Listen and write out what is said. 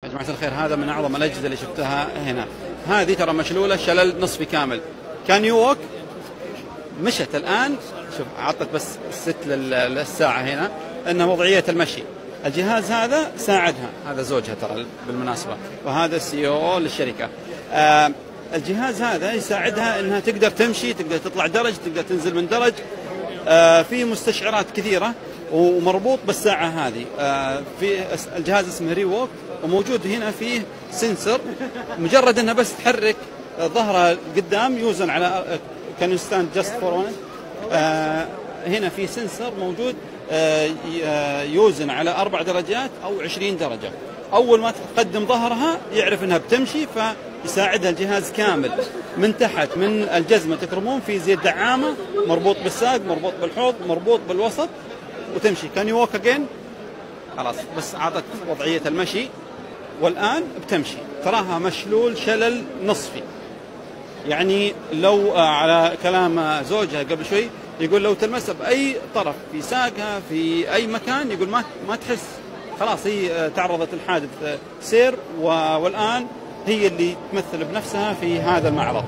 يا جماعة الخير، هذا من أعظم الأجهزة اللي شفتها هنا. هذه ترى مشلولة شلل نصفي كامل. كان يوك مشت الآن، شوف عطت بس الست للساعة هنا أنها وضعية المشي. الجهاز هذا ساعدها، هذا زوجها ترى بالمناسبة، وهذا السي او للشركة. الجهاز هذا يساعدها أنها تقدر تمشي، تقدر تطلع درج، تقدر تنزل من درج. في مستشعرات كثيرة ومربوط بالساعة هذه. في الجهاز اسمه ريووك، وموجود هنا فيه سنسر، مجرد أنها بس تحرك ظهرها قدام يوزن على كان ستاند جاست فور. هنا في سنسر موجود يوزن على 4 درجات أو 20 درجة. أول ما تقدم ظهرها يعرف أنها بتمشي، فيساعدها الجهاز كامل من تحت، من الجزمة تكرمون في زي الدعامة، مربوط بالساق، مربوط بالحوض، مربوط بالوسط، وتمشي. كان يوك أجين، خلاص بس عطت وضعية المشي والآن بتمشي. تراها مشلول شلل نصفي. يعني لو على كلام زوجها قبل شوي يقول لو تلمسها بأي طرف في ساقها في أي مكان يقول ما تحس، خلاص هي تعرضت لحادث سير، والآن هي اللي تمثل بنفسها في هذا المعرض.